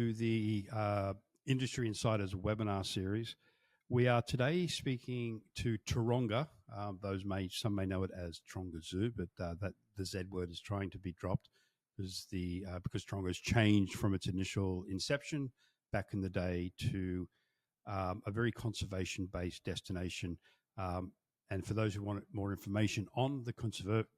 to the Industry Insiders webinar series. We are today speaking to Taronga. Some may know it as Taronga Zoo, but that the Z word is trying to be dropped because Taronga has changed from its initial inception back in the day to a very conservation-based destination. And for those who want more information on the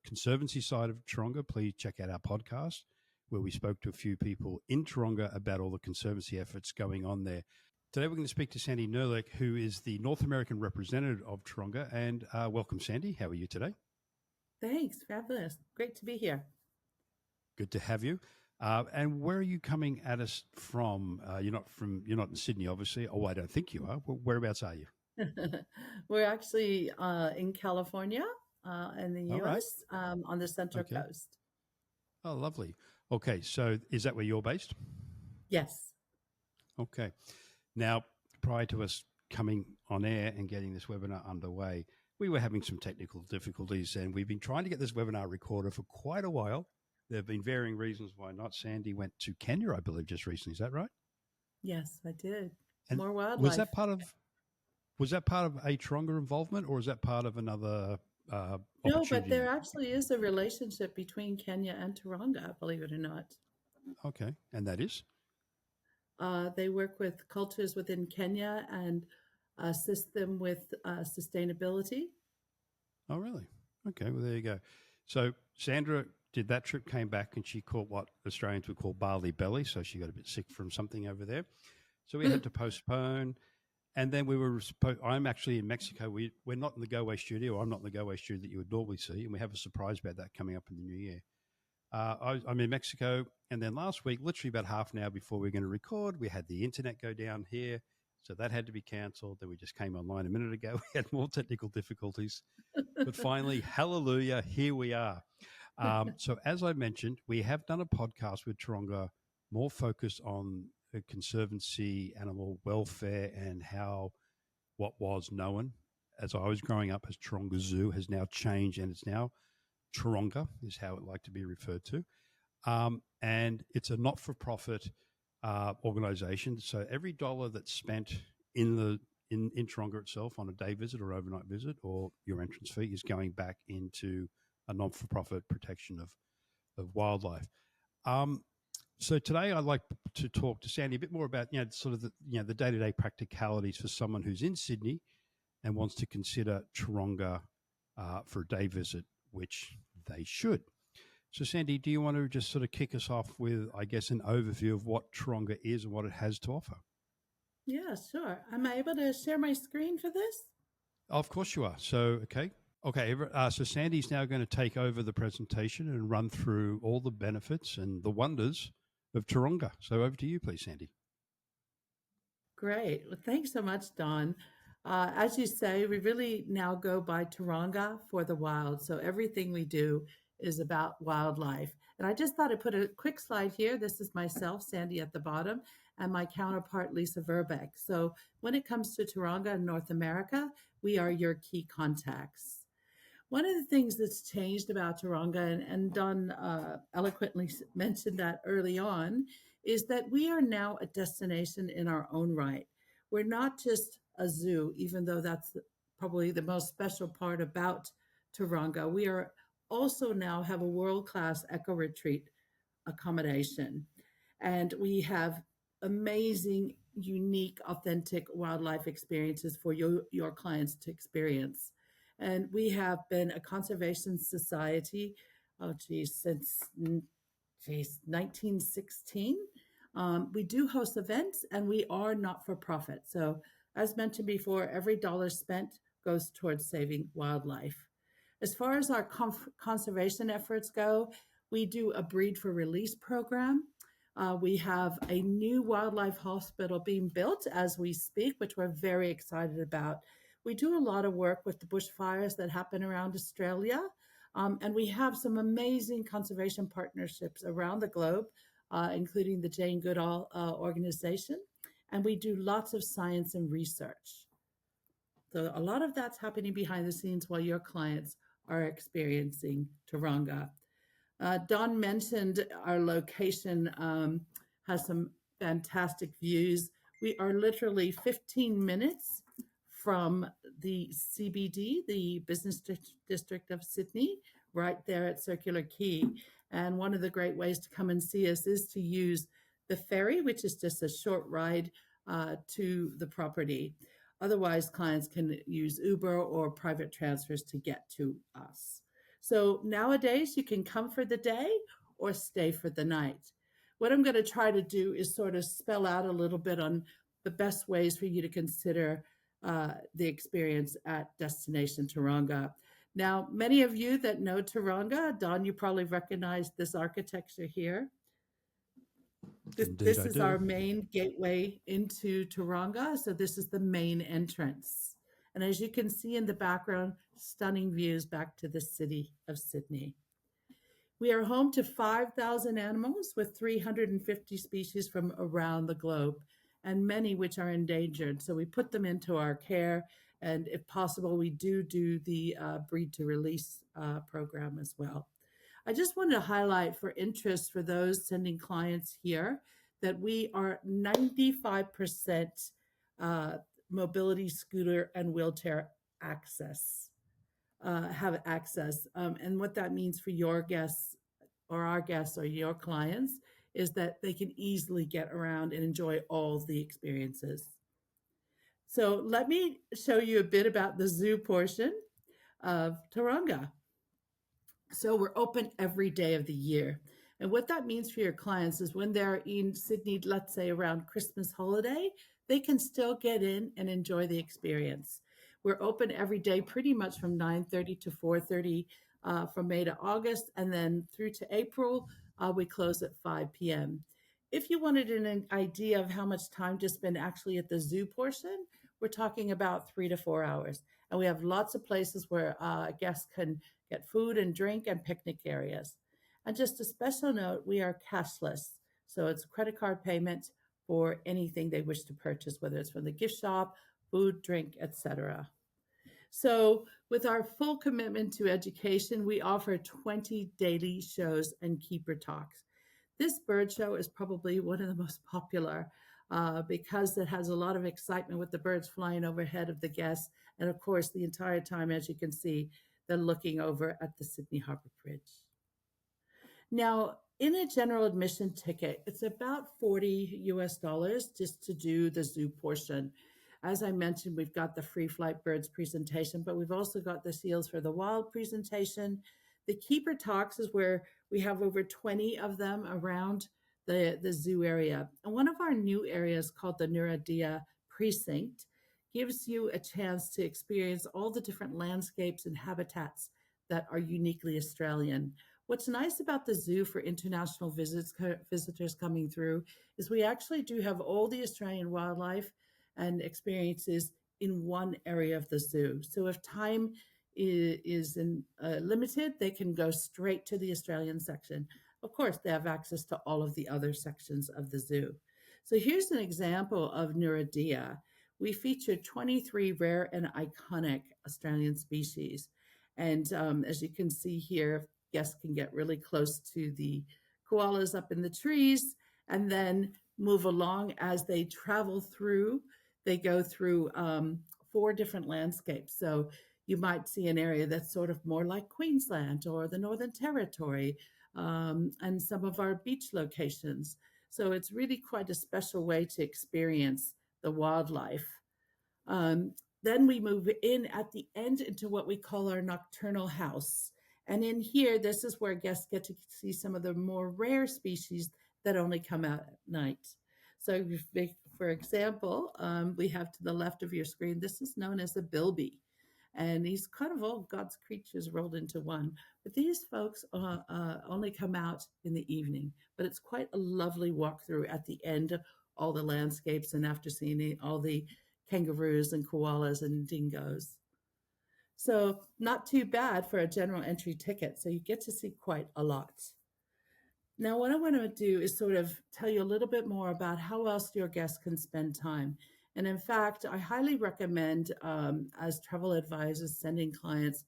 conservancy side of Taronga, please check out our podcast where we spoke to a few people in Taronga about all the conservancy efforts going on there. Today we're going to speak to Sandy Nerlich, who is the North American representative of Taronga. And welcome, Sandy. How are you today? Thanks. Fabulous. Great to be here. Good to have you. And where are you coming at us from? You're not in Sydney, obviously. Oh, I don't think you are. Whereabouts are you? We're actually in California, in the U.S., right. On the Central Coast. Oh, lovely. Okay, so is that where you're based? Yes. Okay. Now, prior to us coming on air and getting this webinar underway, we were having some technical difficulties, and we've been trying to get this webinar recorded for quite a while. There have been varying reasons why not. Sandy went to Kenya, I believe, just recently. Is that right? Yes, I did. And more wildlife. Was that part of a Taronga involvement, or is that part of another No, but there actually is a relationship between Kenya and Taronga, believe it or not. Okay, and that is? They work with cultures within Kenya and assist them with sustainability. Oh, really? Okay, well, there you go. So Sandra did that trip, came back, and she caught what Australians would call barley belly, so she got a bit sick from something over there. So we had to postpone. And then I'm actually in Mexico. We're not in the Goway studio. I'm not in the Goway studio that you would normally see. And we have a surprise about that coming up in the new year. I'm in Mexico. And then last week, literally about half an hour before we were going to record, we had the internet go down here. So that had to be cancelled. Then we just came online a minute ago. We had more technical difficulties. But finally, hallelujah, here we are. So as I mentioned, we have done a podcast with Taronga more focused on conservancy, animal welfare, and how what was known as I was growing up as Taronga Zoo has now changed, and it's now Taronga is how it like to be referred to. And it's a not-for-profit organization. So every dollar that's spent in Taronga itself on a day visit or overnight visit or your entrance fee is going back into a non-for-profit protection of wildlife. So today I'd like to talk to Sandy a bit more about, sort of the day-to-day practicalities for someone who's in Sydney and wants to consider Taronga for a day visit, which they should. So Sandy, do you want to just sort of kick us off with, I guess, an overview of what Taronga is and what it has to offer? Yeah, sure. Am I able to share my screen for this? Of course you are. So, okay. So Sandy's now going to take over the presentation and run through all the benefits and the wonders of Taronga. So over to you, please, Sandy. Great. Well, thanks so much, Don. As you say, we really now go by Taronga for the wild. So everything we do is about wildlife. And I just thought I'd put a quick slide here. This is myself, Sandy, at the bottom, and my counterpart, Lisa Verbeck. So when it comes to Taronga in North America, we are your key contacts. One of the things that's changed about Taronga, and Don eloquently mentioned that early on, is that we are now a destination in our own right. We're not just a zoo, even though that's probably the most special part about Taronga. We are also now have a world-class eco-retreat accommodation. And we have amazing, unique, authentic wildlife experiences for your clients to experience. And we have been a conservation society, since 1916. We do host events, and we are not for profit. So as mentioned before, every dollar spent goes towards saving wildlife. As far as our conservation efforts go, we do a breed for release program. We have a new wildlife hospital being built as we speak, which we're very excited about. We do a lot of work with the bushfires that happen around Australia, and we have some amazing conservation partnerships around the globe, including the Jane Goodall organization, and we do lots of science and research. So a lot of that's happening behind the scenes while your clients are experiencing Taronga. Don mentioned our location has some fantastic views. We are literally 15 minutes from the CBD, the district of Sydney, right there at Circular Quay. And one of the great ways to come and see us is to use the ferry, which is just a short ride to the property. Otherwise, clients can use Uber or private transfers to get to us. So nowadays, you can come for the day or stay for the night. What I'm going to try to do is sort of spell out a little bit on the best ways for you to consider the experience at Destination Taronga. Now, many of you that know Taronga, Don, you probably recognize this architecture here. Indeed, This I is do. our main gateway into Taronga. So this is the main entrance. And as you can see in the background, stunning views back to the city of Sydney. We are home to 5,000 animals with 350 species from around the globe, and many which are endangered. So we put them into our care, and if possible, we do the breed to release program as well. I just wanted to highlight for interest for those sending clients here that we are 95% mobility scooter and wheelchair access. Have access. And what that means for your guests or our guests or your clients is that they can easily get around and enjoy all the experiences. So let me show you a bit about the zoo portion of Taronga. So we're open every day of the year. And what that means for your clients is when they're in Sydney, let's say around Christmas holiday, they can still get in and enjoy the experience. We're open every day pretty much from 9:30 to 4:30 from May to August, and then through to April, we close at 5 p.m. If you wanted an idea of how much time to spend actually at the zoo portion, we're talking about 3 to 4 hours. And we have lots of places where guests can get food and drink and picnic areas. And just a special note, we are cashless. So it's credit card payment for anything they wish to purchase, whether it's from the gift shop, food, drink, etc. So with our full commitment to education, we offer 20 daily shows and keeper talks. This bird show is probably one of the most popular because it has a lot of excitement with the birds flying overhead of the guests. And of course, the entire time, as you can see, they're looking over at the Sydney Harbour Bridge. Now, in a general admission ticket, it's about $40 just to do the zoo portion. As I mentioned, we've got the free flight birds presentation, but we've also got the seals for the wild presentation. The keeper talks is where we have over 20 of them around the zoo area. And one of our new areas called the Nuradia Precinct gives you a chance to experience all the different landscapes and habitats that are uniquely Australian. What's nice about the zoo for international visitors coming through is we actually do have all the Australian wildlife and experiences in one area of the zoo. So if time is limited, they can go straight to the Australian section. Of course, they have access to all of the other sections of the zoo. So here's an example of Nuradia. We featured 23 rare and iconic Australian species. And as you can see here, guests can get really close to the koalas up in the trees and then move along as they travel through. They go through 4 different landscapes. So you might see an area that's sort of more like Queensland or the Northern Territory and some of our beach locations. So it's really quite a special way to experience the wildlife. Then we move in at the end into what we call our nocturnal house. And in here, this is where guests get to see some of the more rare species that only come out at night. So, for example, we have to the left of your screen, this is known as a bilby. And he's kind of all God's creatures rolled into one. But these folks only come out in the evening. But it's quite a lovely walkthrough at the end of all the landscapes and after seeing all the kangaroos and koalas and dingoes. So not too bad for a general entry ticket. So you get to see quite a lot. Now, what I want to do is sort of tell you a little bit more about how else your guests can spend time. And in fact, I highly recommend, as travel advisors sending clients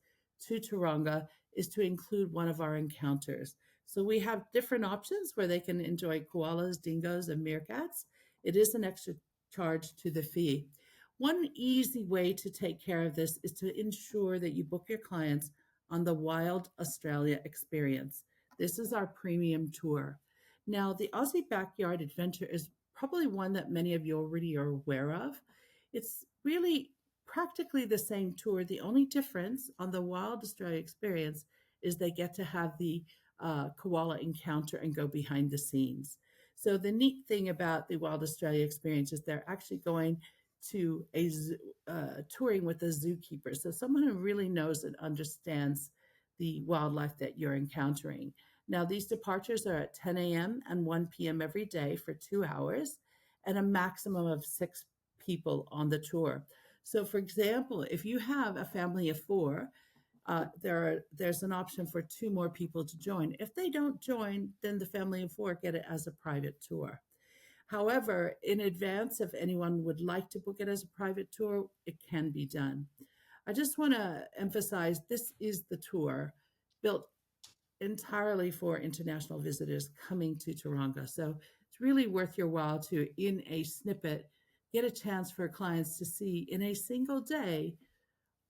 to Taronga, is to include one of our encounters. So we have different options where they can enjoy koalas, dingoes, and meerkats. It is an extra charge to the fee. One easy way to take care of this is to ensure that you book your clients on the Wild Australia experience. This is our premium tour. Now, the Aussie Backyard Adventure is probably one that many of you already are aware of. It's really practically the same tour. The only difference on the Wild Australia experience is they get to have the koala encounter and go behind the scenes. So the neat thing about the Wild Australia experience is they're actually going to a touring with a zookeeper, so someone who really knows and understands the wildlife that you're encountering. Now, these departures are at 10 a.m. and 1 p.m. every day for 2 hours, and a maximum of 6 people on the tour. So, for example, if you have a family of 4, there's an option for 2 more people to join. If they don't join, then the family of 4 get it as a private tour. However, in advance, if anyone would like to book it as a private tour, it can be done. I just want to emphasize this is the tour built entirely for international visitors coming to Taronga. So it's really worth your while to, in a snippet, get a chance for clients to see in a single day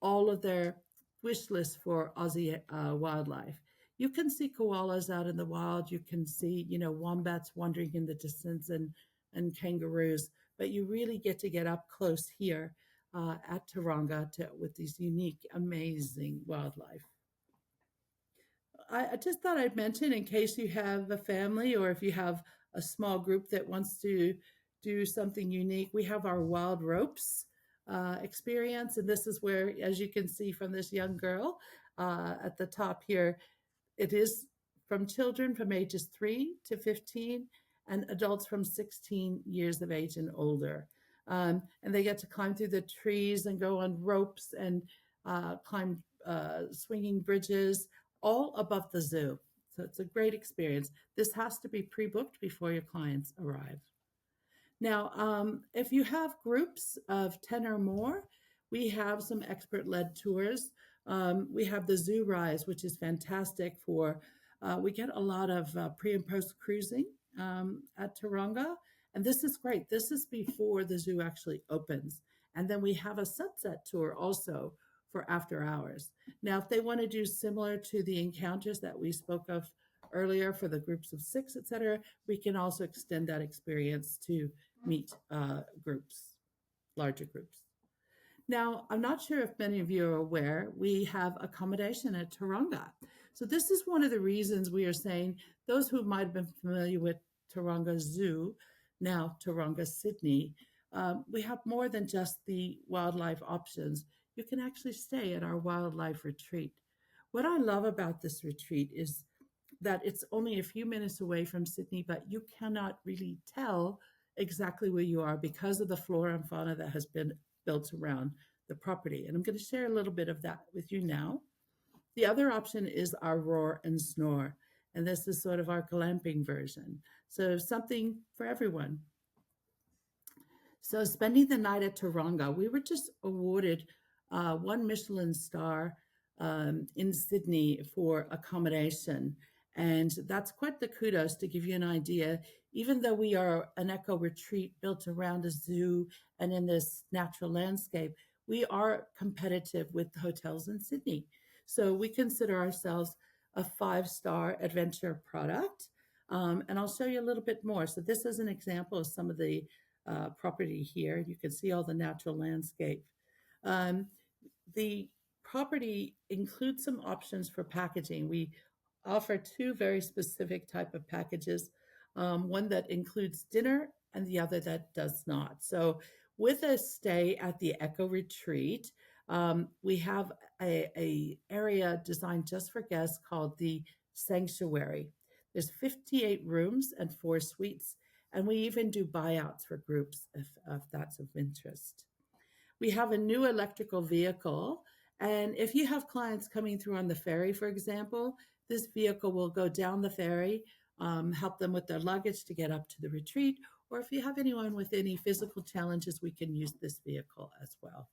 all of their wish list for Aussie wildlife. You can see koalas out in the wild. You can see, wombats wandering in the distance and kangaroos. But you really get up close here at Taronga with these unique, amazing wildlife. I just thought I'd mention, in case you have a family or if you have a small group that wants to do something unique, we have our wild ropes experience. And this is where, as you can see from this young girl at the top here, it is from children from ages 3 to 15 and adults from 16 years of age and older. And they get to climb through the trees and go on ropes and climb swinging bridges, all above the zoo. So it's a great experience. This has to be pre-booked before your clients arrive. Now, if you have groups of 10 or more, we have some expert-led tours. We have the Zoo Rise, which is fantastic for, we get a lot of pre and post cruising at Taronga. And this is great. This is before the zoo actually opens. And then we have a sunset tour also for after hours. Now, if they want to do similar to the encounters that we spoke of earlier for the groups of 6, etc., we can also extend that experience to meet groups, larger groups. Now, I'm not sure if many of you are aware, we have accommodation at Taronga. So this is one of the reasons we are saying those who might have been familiar with Taronga Zoo, now Taronga Sydney, we have more than just the wildlife options. You can actually stay at our wildlife retreat. What I love about this retreat is that it's only a few minutes away from Sydney, but you cannot really tell exactly where you are because of the flora and fauna that has been built around the property. And I'm going to share a little bit of that with you now. The other option is our roar and snore. And this is sort of our glamping version. So something for everyone. So spending the night at Taronga, we were just awarded 1 Michelin star in Sydney for accommodation. And that's quite the kudos to give you an idea. Even though we are an eco retreat built around a zoo and in this natural landscape, we are competitive with hotels in Sydney. So we consider ourselves a 5-star adventure product. And I'll show you a little bit more. So this is an example of some of the property here. You can see all the natural landscape. The property includes some options for packaging. We offer 2 very specific type of packages, one that includes dinner and the other that does not. So with a stay at the Eco Retreat, we have a area designed just for guests called the Sanctuary. There's 58 rooms and 4 suites, and we even do buyouts for groups if that's of interest. We have a new electrical vehicle, and if you have clients coming through on the ferry, for example, this vehicle will go down the ferry, help them with their luggage to get up to the retreat, or if you have anyone with any physical challenges, we can use this vehicle as well.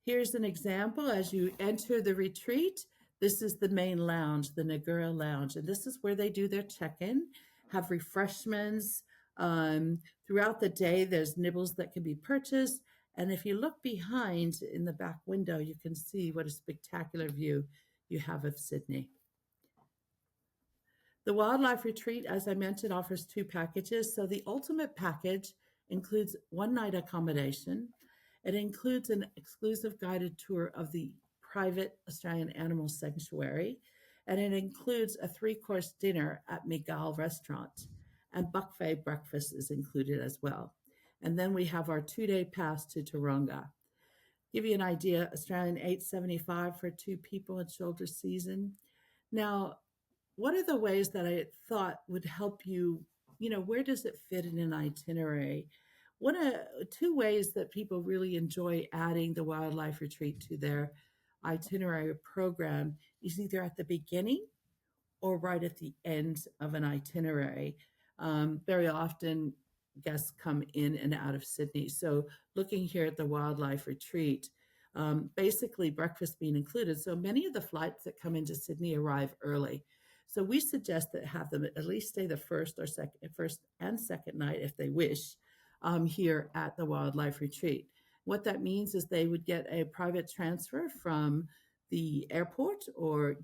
Here's an example. As you enter the retreat, This is the main lounge, the Nagura Lounge, and this is where they do their check-in, have refreshments. Throughout the day, there's nibbles that can be purchased. And if you look behind in the back window, you can see what a spectacular view you have of Sydney. The Wildlife Retreat, as I mentioned, offers two packages. So the ultimate package includes one night accommodation. It includes an exclusive guided tour of the private Australian Animal Sanctuary, and it includes a three-course dinner at Miguel Restaurant, and buffet breakfast is included as well. And then we have our 2-day pass to Taronga. Give you an idea, Australian $8.75 for two people in shoulder season. Now, what are the ways that I thought would help you? Where does it fit in an itinerary? Two ways that people really enjoy adding the wildlife retreat to their itinerary program is either at the beginning or right at the end of an itinerary. Very often, guests come in and out of Sydney. So, looking here at the wildlife retreat, basically breakfast being included. So, many of the flights that come into Sydney arrive early. So, we suggest that have them at least stay the first and second night if they wish here at the wildlife retreat. What that means is they would get a private transfer from the airport or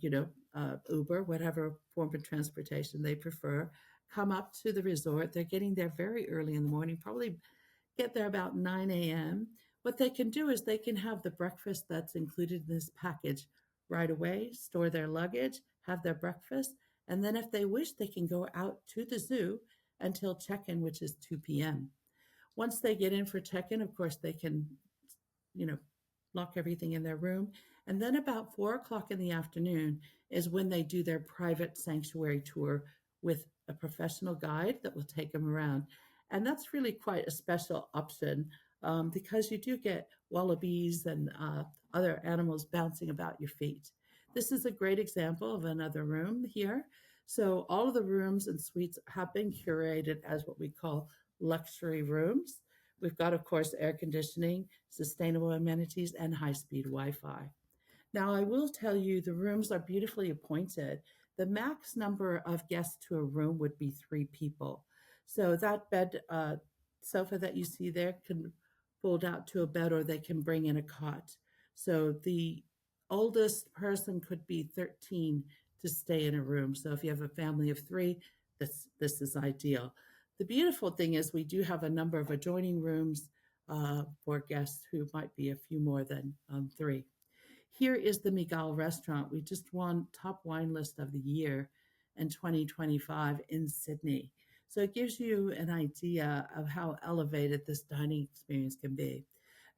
Uber, whatever form of transportation they prefer, come up to the resort. They're getting there very early in the morning, probably get there about 9 a.m. What they can do is they can have the breakfast that's included in this package right away, store their luggage, have their breakfast, and then if they wish, they can go out to the zoo until check-in, which is 2 p.m. Once they get in for check-in, of course, they can, lock everything in their room. And then about 4 o'clock in the afternoon is when they do their private sanctuary tour with a professional guide that will take them around. And that's really quite a special option because you do get wallabies and other animals bouncing about your feet. This is a great example of another room here. So all of the rooms and suites have been curated as what we call luxury rooms. We've got, of course, air conditioning, sustainable amenities, and high-speed Wi-Fi. Now, I will tell you the rooms are beautifully appointed. The max number of guests to a room would be 3 people. So that bed, sofa that you see there can fold out to a bed, or they can bring in a cot. So the oldest person could be 13 to stay in a room. So if you have a family of 3, this is ideal. The beautiful thing is we do have a number of adjoining rooms for guests who might be a few more than 3. Here is the Miguel Restaurant. We just won top wine list of the year in 2025 in Sydney. So it gives you an idea of how elevated this dining experience can be.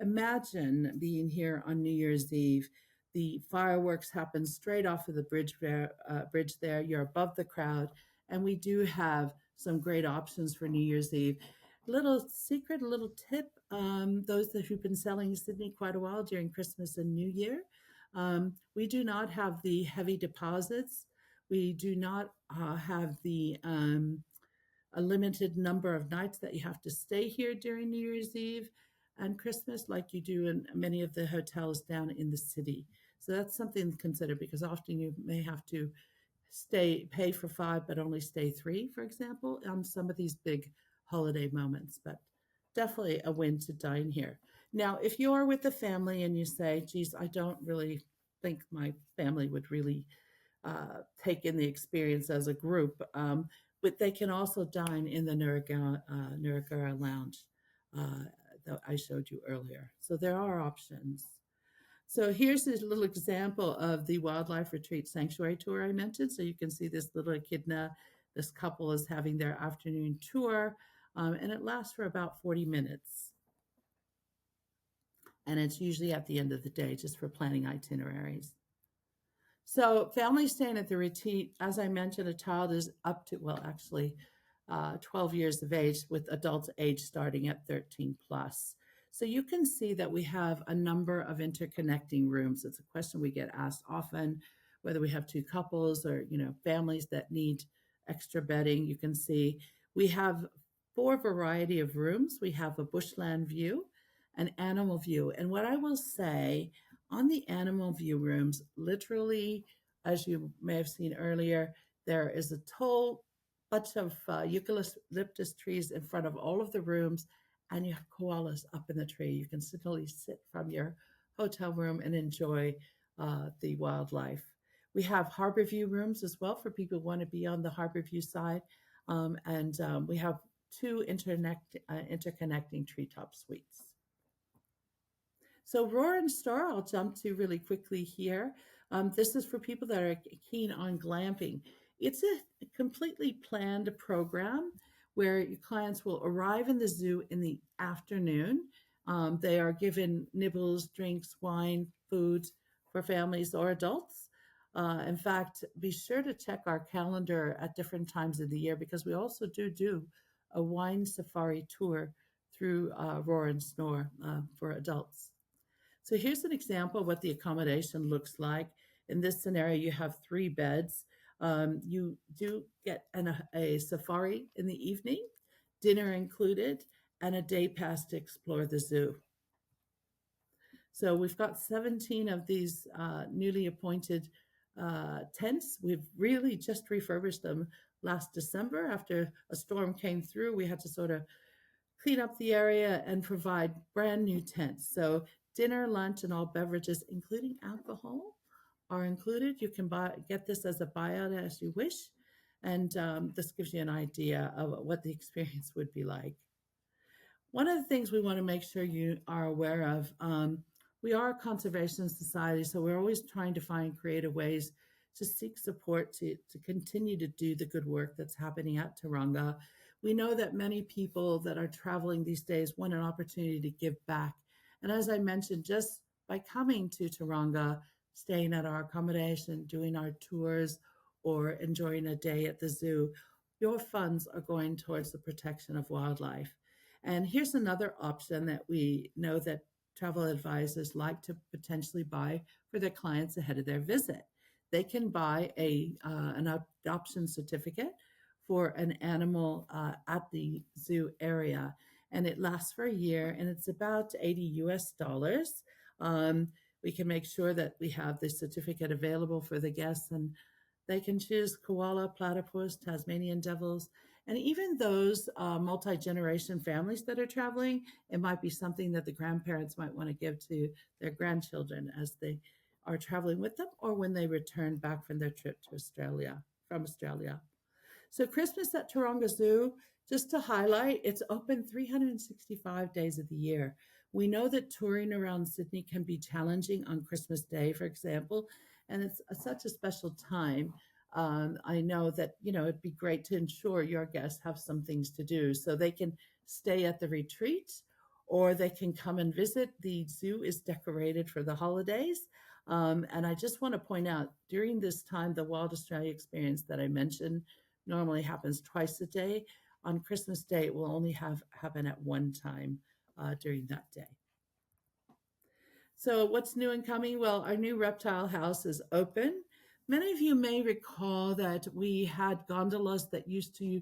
Imagine being here on New Year's Eve. The fireworks happen straight off of the bridge there. You're above the crowd, and we do have some great options for New Year's Eve. Little secret, a little tip, those who've been selling Sydney quite a while during Christmas and New Year, we do not have the heavy deposits. We do not have a limited number of nights that you have to stay here during New Year's Eve and Christmas like you do in many of the hotels down in the city. So that's something to consider because often you may have to pay for 5, but only stay 3, for example, on some of these big holiday moments, but definitely a win to dine here. Now, if you're with a family and you say, geez, I don't really think my family would really take in the experience as a group, but they can also dine in the Nuragara Lounge that I showed you earlier. So there are options. So here's a little example of the wildlife retreat sanctuary tour I mentioned. So you can see this little echidna. This couple is having their afternoon tour, and it lasts for about 40 minutes. And it's usually at the end of the day just for planning itineraries. So families staying at the retreat, as I mentioned, a child is up to, 12 years of age with adults age starting at 13 plus. So you can see that we have a number of interconnecting rooms. It's a question we get asked often, whether we have 2 couples or, families that need extra bedding. You can see we have 4 variety of rooms. We have a bushland view, an animal view. And what I will say on the animal view rooms, literally as you may have seen earlier, there is a tall bunch of eucalyptus trees in front of all of the rooms, and you have koalas up in the tree. You can simply sit from your hotel room and enjoy the wildlife. We have harbor view rooms as well for people who want to be on the harbor view side. And we have two interconnecting treetop suites. So roar and store, I'll jump to really quickly here. This is for people that are keen on glamping. It's a completely planned program where your clients will arrive in the zoo in the afternoon. They are given nibbles, drinks, wine, food for families or adults. In fact, be sure to check our calendar at different times of the year because we also do a wine safari tour through Roar and Snore for adults. So here's an example of what the accommodation looks like. In this scenario, you have 3 beds. You do get a safari in the evening, dinner included, and a day pass to explore the zoo. So we've got 17 of these newly appointed tents. We've really just refurbished them last December. After a storm came through, we had to sort of clean up the area and provide brand new tents. So dinner, lunch, and all beverages, including alcohol, are included. You can get this as a buyout as you wish. And this gives you an idea of what the experience would be like. One of the things we want to make sure you are aware of, we are a conservation society, so we're always trying to find creative ways to seek support to continue to do the good work that's happening at Taronga. We know that many people that are traveling these days want an opportunity to give back. And as I mentioned, just by coming to Taronga, staying at our accommodation, doing our tours, or enjoying a day at the zoo, your funds are going towards the protection of wildlife. And here's another option that we know that travel advisors like to potentially buy for their clients ahead of their visit. They can buy an adoption certificate for an animal at the zoo area, and it lasts for a year, and it's about $80. We can make sure that we have the certificate available for the guests, and they can choose koala, platypus, Tasmanian devils, and even those multi-generation families that are traveling. It might be something that the grandparents might want to give to their grandchildren as they are traveling with them or when they return back from their trip to Australia. So Christmas at Taronga Zoo, just to highlight, it's open 365 days of the year. We know that touring around Sydney can be challenging on Christmas Day, for example, and it's such a special time. I know that, it'd be great to ensure your guests have some things to do so they can stay at the retreat or they can come and visit. The zoo is decorated for the holidays. And I just want to point out, during this time, the Wild Australia experience that I mentioned normally happens twice a day. On Christmas Day, it will only happen at one time during that day. So what's new and coming? Well, our new reptile house is open. Many of you may recall that we had gondolas that used to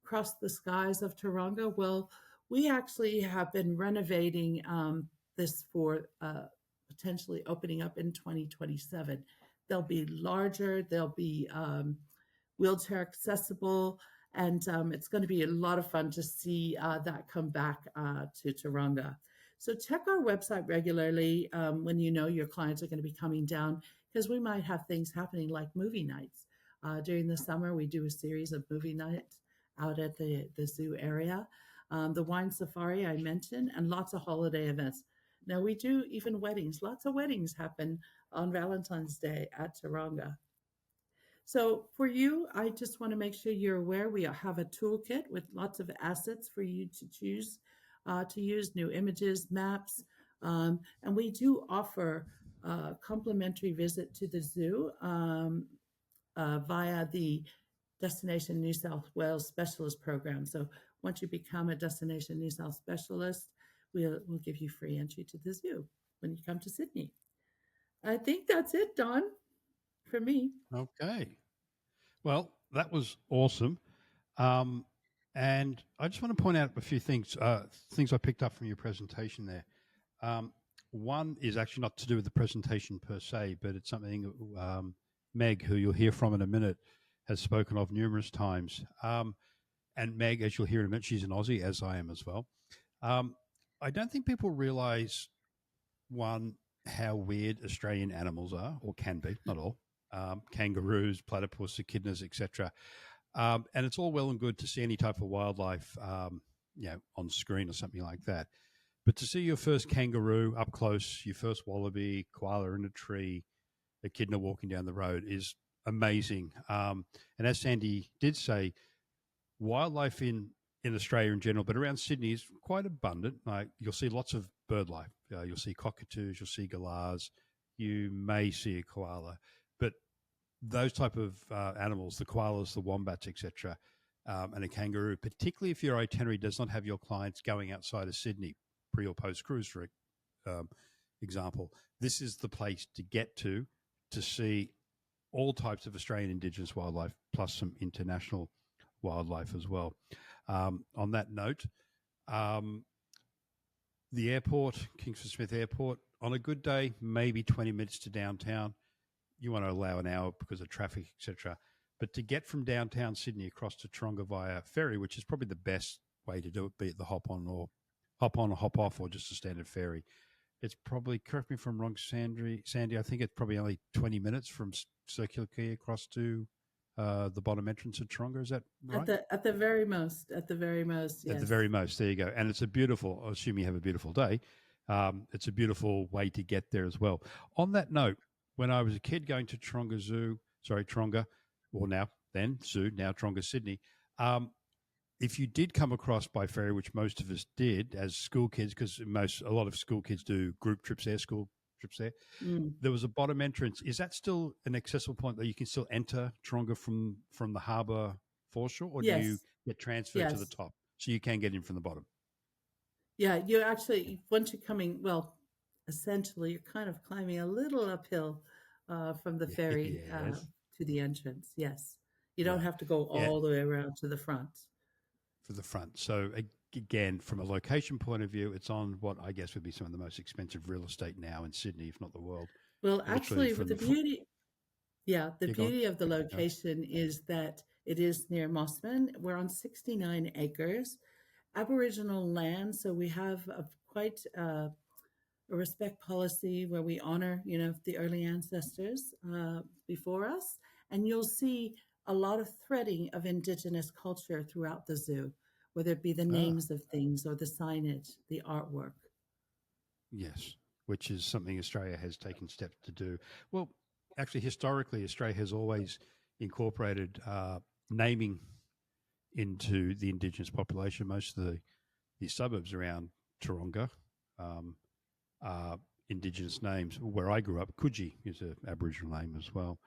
cross the skies of Taronga. Well, we actually have been renovating this for potentially opening up in 2027. They'll be larger, they'll be wheelchair accessible, and it's going to be a lot of fun to see that come back to Taronga. So check our website regularly when you know your clients are going to be coming down, because we might have things happening like movie nights. During the summer, we do a series of movie nights out at the zoo area. The wine safari I mentioned, and lots of holiday events. Now we do even weddings. Lots of weddings happen on Valentine's Day at Taronga. So for you, I just want to make sure you're aware we have a toolkit with lots of assets for you to choose to use, new images, maps, and we do offer a complimentary visit to the zoo via the Destination New South Wales Specialist Program. So once you become a Destination New South Specialist, we'll give you free entry to the zoo when you come to Sydney. I think that's it, Don, for me. Okay. Well, that was awesome. And I just want to point out a few things I picked up from your presentation there. One is actually not to do with the presentation per se, but it's something Meg, who you'll hear from in a minute, has spoken of numerous times. And Meg, as you'll hear in a minute, she's an Aussie, as I am as well. Um, I don't think people realize, one, how weird Australian animals are, or can be, not all. Kangaroos, platypus, echidnas, etc. And it's all well and good to see any type of wildlife, on screen or something like that. But to see your first kangaroo up close, your first wallaby, koala in a tree, echidna walking down the road is amazing. And as Sandy did say, wildlife in Australia in general, but around Sydney is quite abundant. Like you'll see lots of bird life. You'll see cockatoos, you'll see galahs, you may see a koala, but those type of animals, the koalas, the wombats, etc., and a kangaroo, particularly if your itinerary does not have your clients going outside of Sydney, pre or post cruise, for example, this is the place to get to see all types of Australian Indigenous wildlife, plus some international wildlife as well. On that note, the airport, Kingsford Smith Airport, on a good day, maybe 20 minutes to downtown. You want to allow an hour because of traffic, etc. But to get from downtown Sydney across to Taronga via ferry, which is probably the best way to do it, be it the hop on or hop off or just a standard ferry, it's probably, correct me if I'm wrong, Sandy, I think it's probably only 20 minutes from Circular Quay across to the bottom entrance of Taronga. Is that right? At the very most, yes. At the very most, there you go. And it's a beautiful, I assume you have a beautiful day. It's a beautiful way to get there as well. On that note, when I was a kid going to Taronga, or then Zoo, now Taronga, Sydney, if you did come across by ferry, which most of us did as school kids, because a lot of school kids do group trips there, school trips there, there was a bottom entrance. Is that still an accessible point that you can still enter Taronga from the harbour foreshore, or do you Yes, get transferred to the yes. top so you can get in from the bottom? Yeah, you actually, once you're coming, well, essentially, you're kind of climbing a little uphill from the ferry Yes. to the entrance. Yes. You don't Right. have to go Yeah, all the way around to the front. for the front. So again, from a location point of view, it's on what I guess would be some of the most expensive real estate now in Sydney, if not the world. Well, Literally actually, with from the the front. beauty, yeah, the Yeah, go on. beauty of the Go. location is that it is near Mossman. We're on 69 acres, Aboriginal land. So we have quite a respect policy where we honor, the early ancestors before us. And you'll see a lot of threading of Indigenous culture throughout the zoo, whether it be the Ah, names of things or the signage, the artwork. yes, which is something Australia has taken steps to do. Well, actually, historically, Australia has always incorporated naming into the Indigenous population. Most of the suburbs around Taronga um, are Indigenous names. Where I grew up, Coogee is an Aboriginal name as well.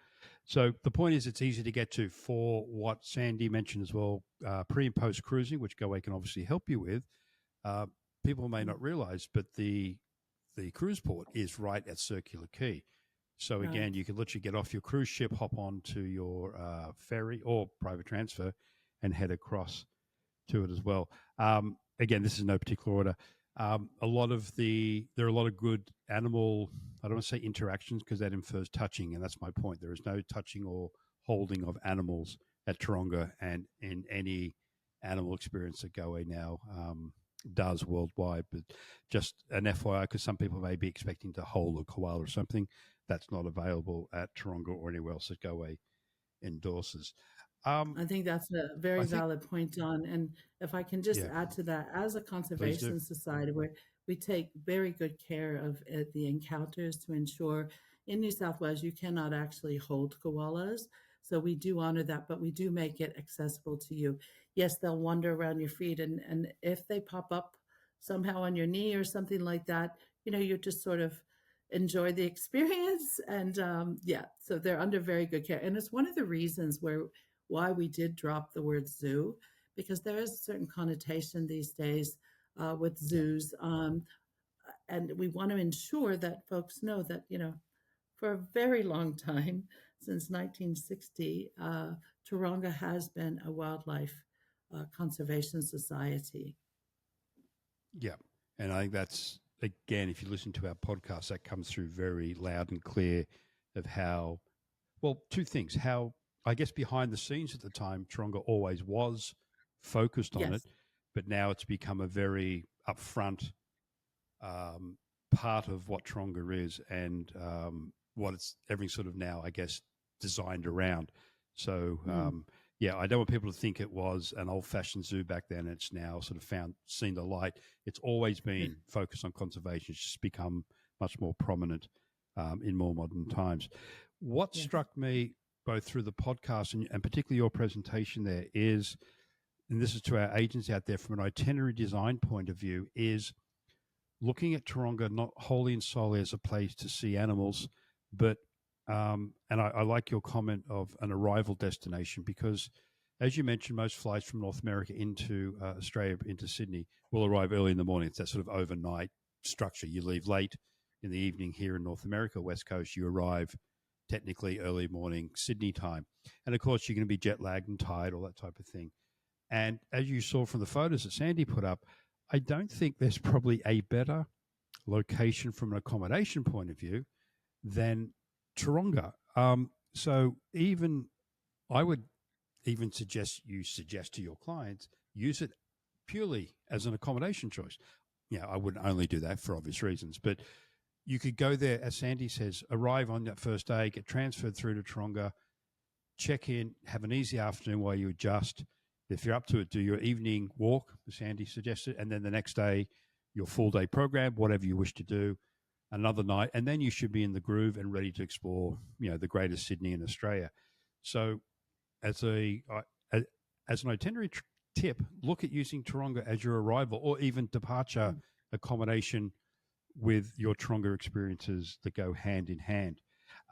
So the point is, it's easy to get to for what Sandy mentioned as well, pre and post cruising, which Goway can obviously help you with. Uh, People may Mm. not realize, but the cruise port is right at Circular Quay. So Right. again, you can literally get off your cruise ship, hop on to your ferry or private transfer, and head across to it as well. Again, this is no particular order. There are a lot of good animal. I don't want to say interactions because that infers touching, and that's my point. There is no touching or holding of animals at Taronga, and in any animal experience that Goway now does worldwide. But just an FYI, because some people may be expecting to hold a koala or something, that's not available at Taronga or anywhere else that Goway endorses. Um, I think that's a very I think, valid point, Don. And if I can just yeah, add to that, as a please do. conservation society, where we take very good care of the encounters to ensure in New South Wales you cannot actually hold koalas. So we do honor that, but we do make it accessible to you. Yes, they'll wander around your feet, and if they pop up somehow on your knee or something like that, you just sort of enjoy the experience. And yeah, so they're under very good care. And it's one of the reasons why we did drop the word zoo, because there is a certain connotation these days with Yeah. zoos. And we want to ensure that folks know that, for a very long time, since 1960, Taronga has been a wildlife conservation society. Yeah. And I think that's, again, if you listen to our podcast, that comes through very loud and clear of how, Well, two things. How, I guess, behind the scenes at the time, Taronga always was focused on it, Yes. but now it's become a very upfront part of what Taronga is and what it's everything sort of now, I guess, designed around. So, Mm. yeah, I don't want people to think it was an old-fashioned zoo back then. It's now sort of seen the light. It's always been focused on conservation. It's just become much more prominent in more modern times. What Yes. struck me both through the podcast and particularly your presentation there is, and this is to our agents out there from an itinerary design point of view, is looking at Taronga not wholly and solely as a place to see animals, but and I like your comment of an arrival destination because, as you mentioned, most flights from North America into Australia, into Sydney, will arrive early in the morning. It's that sort of overnight structure. You leave late in the evening here in North America, West Coast. You arrive technically early morning Sydney time, and of course you're going to be jet lagged and tired, all that type of thing. And as you saw from the photos that Sandy put up, I don't think there's probably a better location from an accommodation point of view than Taronga. So even I would even suggest to your clients use it purely as an accommodation choice. Yeah, I wouldn't only do that for obvious reasons, but you could go there, as Sandy says, arrive on that first day, get transferred through to Taronga, check in, have an easy afternoon while you adjust. If you're up to it, do your evening walk, as Sandy suggested, and then the next day, your full day program, whatever you wish to do, another night, and then you should be in the groove and ready to explore, the greater Sydney in Australia. So, as as an itinerary tip, look at using Taronga as your arrival or even departure Mm. accommodation with your Taronga experiences that go hand in hand.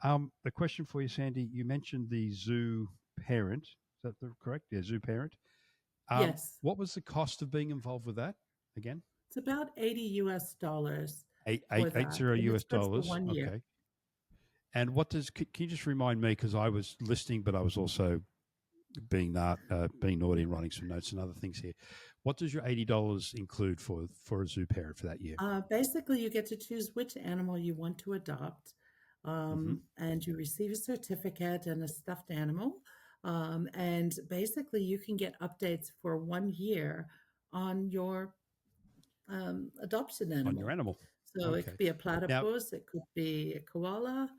A question for you, Sandy. You mentioned the zoo parent. Is that correct? Yeah, zoo parent. Yes. What was the cost of being involved with that again? It's about 80 US dollars Eight for eight eight that. zero And it's US good for dollars. 1 year. Okay. And what does? Can you just remind me? Because I was listening, but I was also being naughty and writing some notes and other things here. What does your $80 include for a zoo parent for that year? Basically, you get to choose which animal you want to adopt, Hmm. and you receive a certificate and a stuffed animal. And basically, you can get updates for 1 year on your adoption On your animal. animal. So it Okay. could be a Now, platypus, it could be a koala,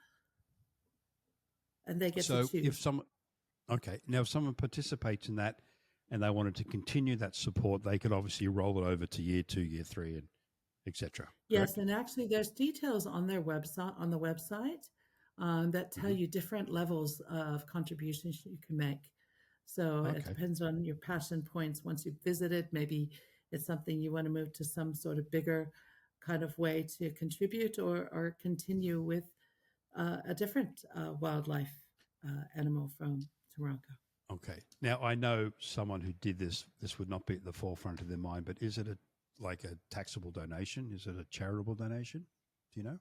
and they get to so if choose. some okay, now if someone participates in that and they wanted to continue that support, they could obviously roll it over to year 2, year 3, and etc. Yes, Correct? and actually, there's details on their website on the website that tell Hmm. you different levels of contributions you can make. So it Okay. depends on your passion points. Once you've visited, maybe it's something you want to move to some sort of bigger kind of way to contribute, or continue with a different wildlife animal from Taronga. Okay. Now I know someone who did this. This would not be at the forefront of their mind, but is it like a taxable donation? Is it a charitable donation? Do you know?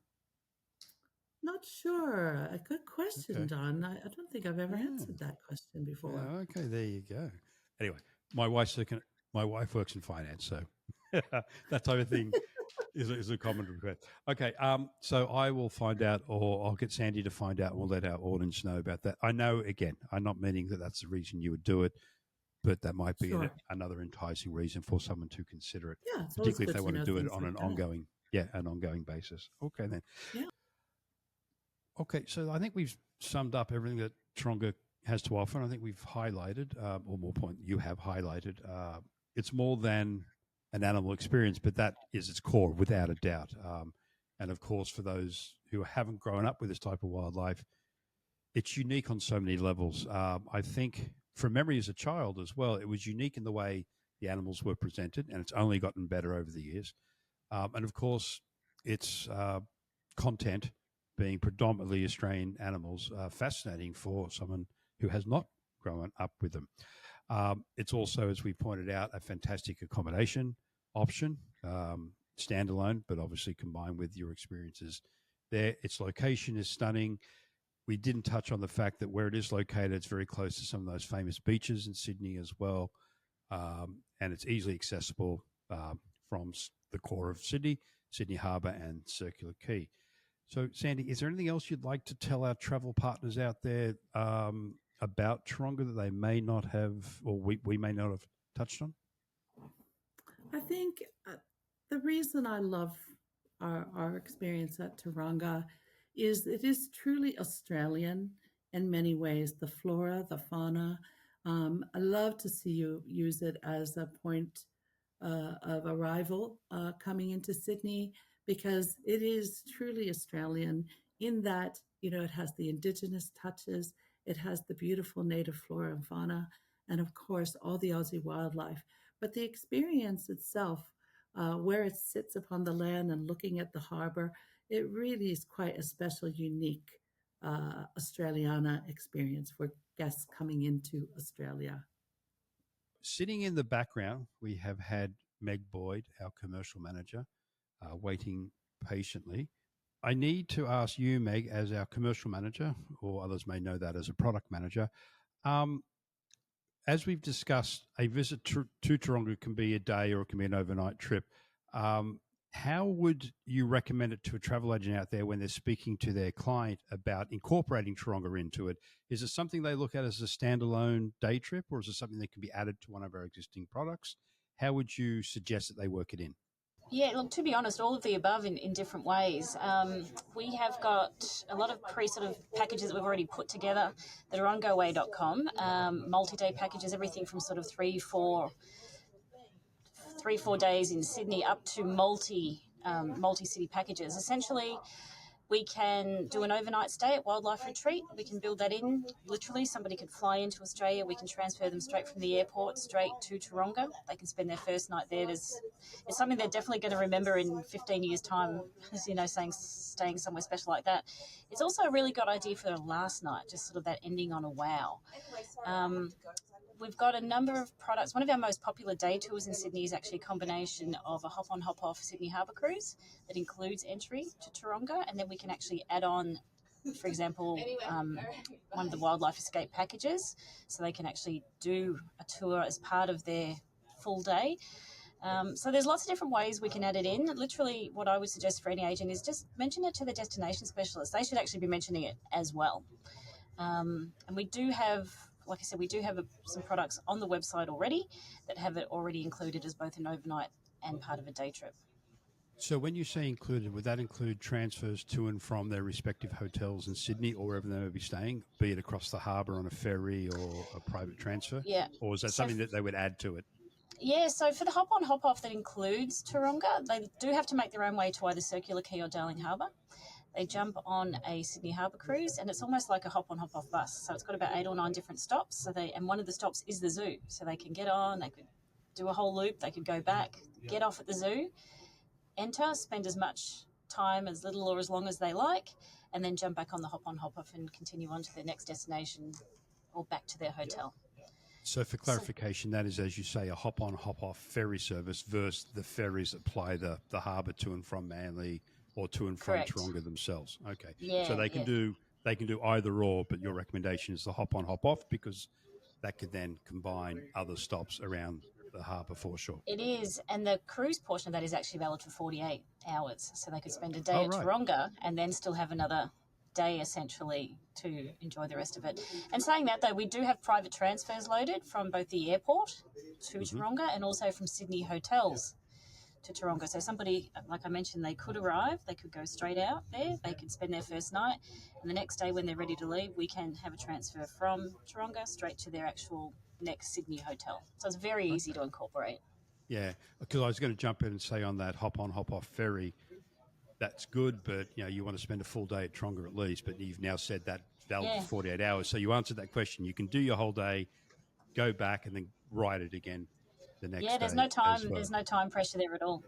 Not sure. A good question, Okay. Don. I don't think I've ever Ah, answered that question before. yeah, okay. There you go. Anyway, my wife's looking. My wife works in finance, so that type of thing is a common request. Okay. So I will find out, or I'll get Sandy to find out. And we'll let our audience know about that. I know. Again, I'm not meaning that that's the reason you would do it, but that might be Sure. another enticing reason for someone to consider it, Yeah, it's always particularly if good they to want to know do it things on like an that. ongoing basis. Okay, then. Yeah. Okay, so I think we've summed up everything that Taronga has to offer. And I think we've highlighted, or more point, you have highlighted. It's more than an animal experience, but that is its core, without a doubt. And of course, for those who haven't grown up with this type of wildlife, it's unique on so many levels. I think from memory as a child as well, it was unique in the way the animals were presented, and it's only gotten better over the years. And of course, its content being predominantly Australian animals, fascinating for someone who has not grown up with them. It's also, as we pointed out, a fantastic accommodation option, standalone, but obviously combined with your experiences there. Its location is stunning. We didn't touch on the fact that where it is located, it's very close to some of those famous beaches in Sydney as well. And it's easily accessible from the core of Sydney, Sydney Harbour, and Circular Quay. So, Sandy, is there anything else you'd like to tell our travel partners out there about Taronga that they may not have, or we may not have touched on? I think the reason I love our experience at Taronga is it is truly Australian in many ways. The flora, the fauna. I love to see you use it as a point of arrival coming into Sydney because it is truly Australian in that, it has the Indigenous touches, it has the beautiful native flora and fauna, and of course, all the Aussie wildlife. But the experience itself, where it sits upon the land and looking at the harbor, it really is quite a special, unique Australiana experience for guests coming into Australia. Sitting in the background, we have had Meg Boyd, our commercial manager, waiting patiently. I need to ask you, Meg, as our commercial manager, or others may know that as a product manager. As we've discussed, a visit to Taronga can be a day or it can be an overnight trip. How would you recommend it to a travel agent out there when they're speaking to their client about incorporating Taronga into it? Is it something they look at as a standalone day trip, or is it something that can be added to one of our existing products? How would you suggest that they work it in? Yeah, look, to be honest, all of the above in different ways. We have got a lot of sort of packages that we've already put together that are on Goway.com, multi-day packages, everything from sort of three, four days in Sydney up to multi-city packages. Essentially, we can do an overnight stay at Wildlife Retreat. We can build that in. Literally, somebody could fly into Australia. We can transfer them straight from the airport straight to Taronga. They can spend their first night there. It's something they're definitely going to remember in 15 years' time, staying somewhere special like that. It's also a really good idea for the last night, just sort of that ending on a wow. We've got a number of products. One of our most popular day tours in Sydney is actually a combination of a hop-on, hop-off Sydney Harbour cruise that includes entry to Taronga, and then we can actually add on, for example, one of the wildlife escape packages, so they can actually do a tour as part of their full day. So there's lots of different ways we can add it in. Literally, what I would suggest for any agent is just mention it to the destination specialist. They should actually be mentioning it as well. And we do have, like I said, some products on the website already that have it already included as both an overnight and part of a day trip. So when you say included, would that include transfers to and from their respective hotels in Sydney or wherever they may be staying, be it across the harbour on a ferry or a private transfer? Yeah. Or is that something that they would add to it? Yeah, so for the hop-on, hop-off that includes Taronga, they do have to make their own way to either Circular Quay or Darling Harbour. They jump on a Sydney Harbour cruise, and it's almost like a hop-on, hop-off bus. So it's got about 8 or 9 different stops. And one of the stops is the zoo. So they can get on, they could do a whole loop, they could go back, get off at the zoo, enter, spend as much time, as little or as long as they like, and then jump back on the hop-on, hop-off and continue on to their next destination or back to their hotel. So for clarification, that is, as you say, a hop-on, hop-off ferry service versus the ferries that ply the harbour to and from Manly or to and from Taronga themselves. Okay. Yeah, so they can do either or, but your recommendation is the hop-on, hop-off because that could then combine other stops around the harbour foreshore. It is, and the cruise portion of that is actually valid for 48 hours. So they could spend a day at Taronga and then still have another day essentially to enjoy the rest of it. And saying that though, we do have private transfers loaded from both the airport to Taronga and also from Sydney hotels to Taronga. So somebody, like I mentioned, they could arrive, they could go straight out there, they could spend their first night, and the next day when they're ready to leave, we can have a transfer from Taronga straight to their actual next Sydney hotel. So it's very easy to incorporate. Yeah, because I was going to jump in and say on that hop-on, hop-off ferry, that's good, but you want to spend a full day at Taronga at least. But you've now said that valid for 48 hours, so you answered that question. You can do your whole day, go back, and then ride it again the next day. Yeah, there's no time. There's no time pressure there at all.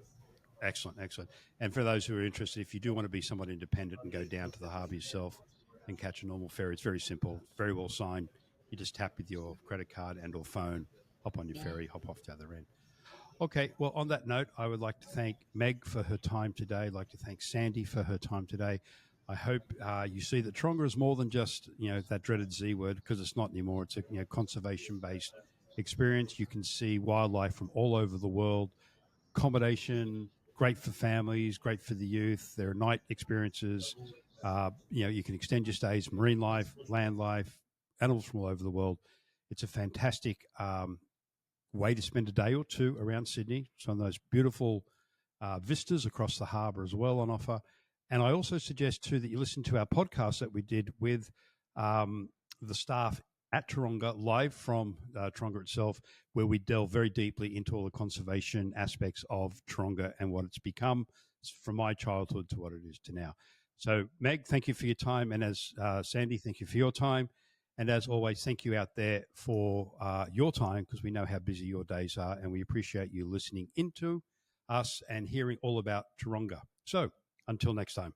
Excellent. And for those who are interested, if you do want to be somewhat independent and go down to the harbour yourself and catch a normal ferry, it's very simple, very well signed. You just tap with your credit card and or phone, hop on your ferry, hop off to the other end. Okay, well, on that note, I would like to thank Meg for her time today. I'd like to thank Sandy for her time today. I hope you see that Taronga is more than just, that dreaded Z word, because it's not anymore. It's a conservation-based experience. You can see wildlife from all over the world, accommodation, great for families, great for the youth. There are night experiences. You can extend your stays, marine life, land life, animals from all over the world. It's a fantastic way to spend a day or two around Sydney. Some of those beautiful vistas across the harbour as well on offer. And I also suggest too that you listen to our podcast that we did with the staff at Taronga, live from Taronga itself, where we delve very deeply into all the conservation aspects of Taronga and what it's become from my childhood to what it is to now. So, Meg, thank you for your time. And as Sandy, thank you for your time. And as always, thank you out there for your time, because we know how busy your days are, and we appreciate you listening into us and hearing all about Taronga. So, until next time.